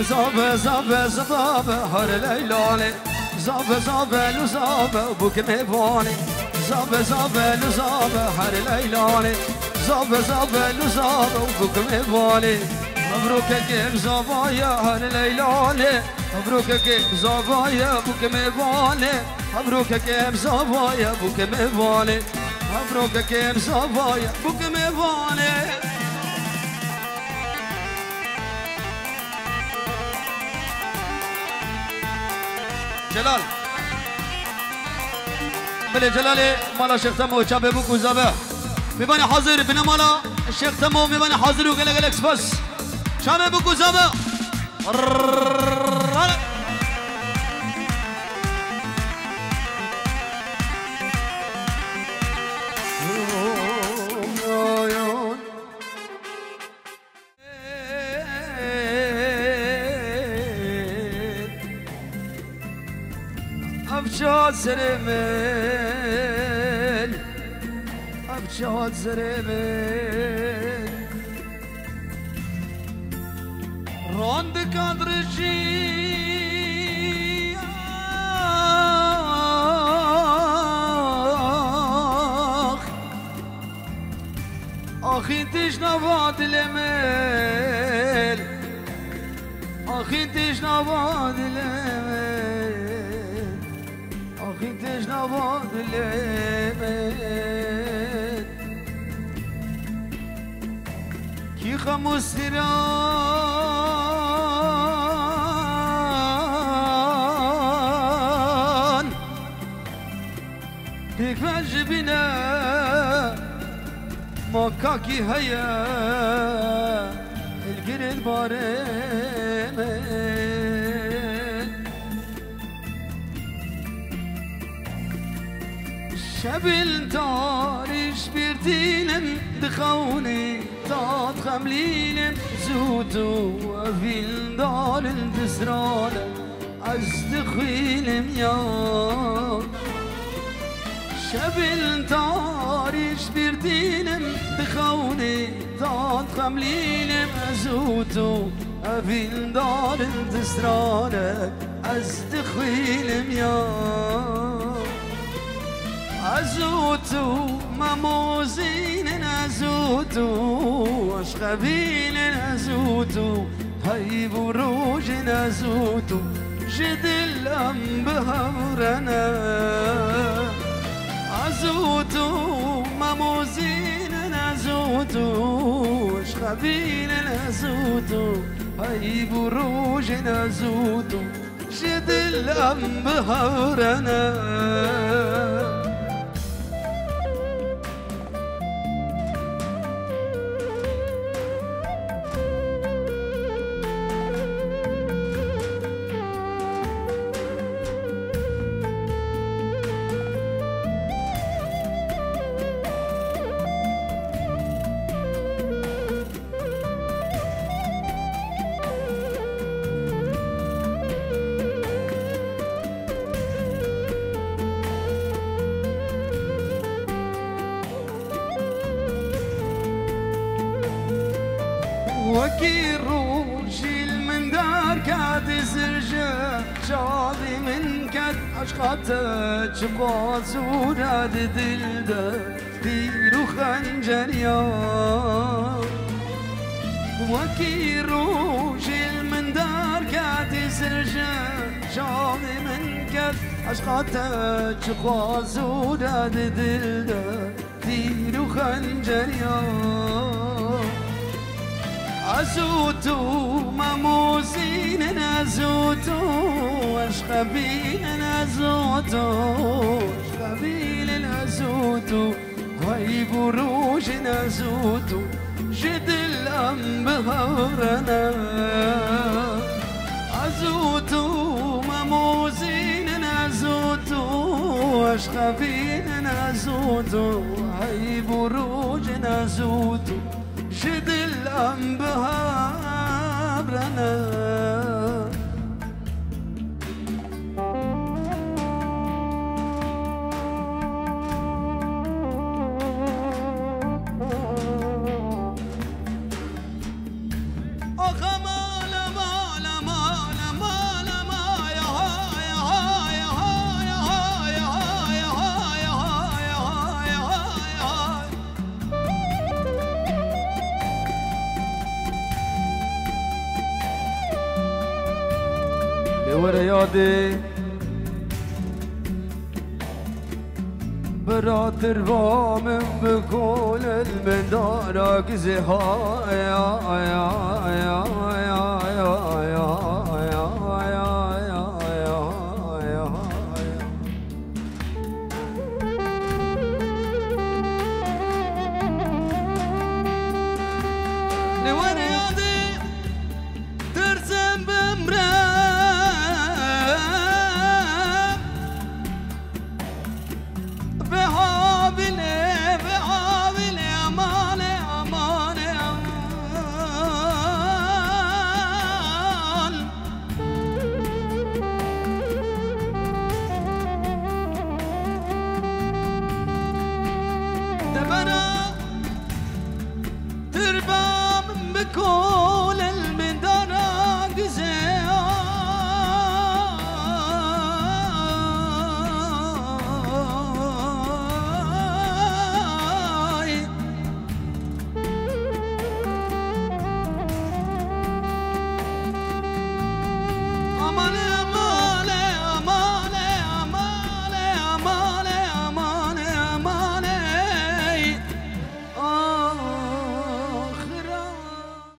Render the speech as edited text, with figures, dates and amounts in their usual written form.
زابه زابه زابه هر لیلاله زابه زابه لزابه بوک میوانه زابه زابه لزابه هر لیلاله زابه زابه لزابه بوک میوانه مبروک که زابایا هر لیلاله مبروک که زابایا بوک میوانه مبروک که زابایا بوک میوانه مبروک که زابایا بوک میوانه جلال بله جلالی مالا شیخ تمو چابه بو کوزابه میبانی حاضر بنا مالا شیخ تمو میبانی حاضر و گله گله اکسپاس چابه بو کوزابه ابجاد زرمن ابجاد زرمن راند کادرشی آخی تشنواد لمل آخی تشنواد لمل خيتش نبض الليل كي خمس سنان تكفاش بنا مكاكي هيا القرد بارمين شبل تارش بيرتينن دخوني تاد خملينن زوتو وفيل دار الدسران أزدخيلم يا شبل تارش بيرتينن دخوني تاد خملينن زوتو وفيل دار الدسران أزدخيلم يا أزوتو ماموزين أزوتو أشخبين أزوتو هاي بروج أزوتو جد الأم بهورنا أزوتو ماموزين أزوتو أشخبين أزوتو هاي بروج أزوتو جد الأم بهورنا وكي روجي من دار كاد زرجة شاضي من كد أشقاته شقا زورة دلده ديرو خنجر يا وكي روجي من دار كاد زرجة شاضي من كد أشقاته شقا زورة دلده ديرو خنجر يا أزوتو ماموزين أزوتو أشخبين أزوتو أشخبين أزوتو هاي بروج أزوتو جد الأم بهورنا أزوتو ماموزين أزوتو أشخبين أزوتو هاي بروج أزوتو جد الأم بهابرنا یادی براتر وامم بكل المدارك زهايا يا يا يا يا يا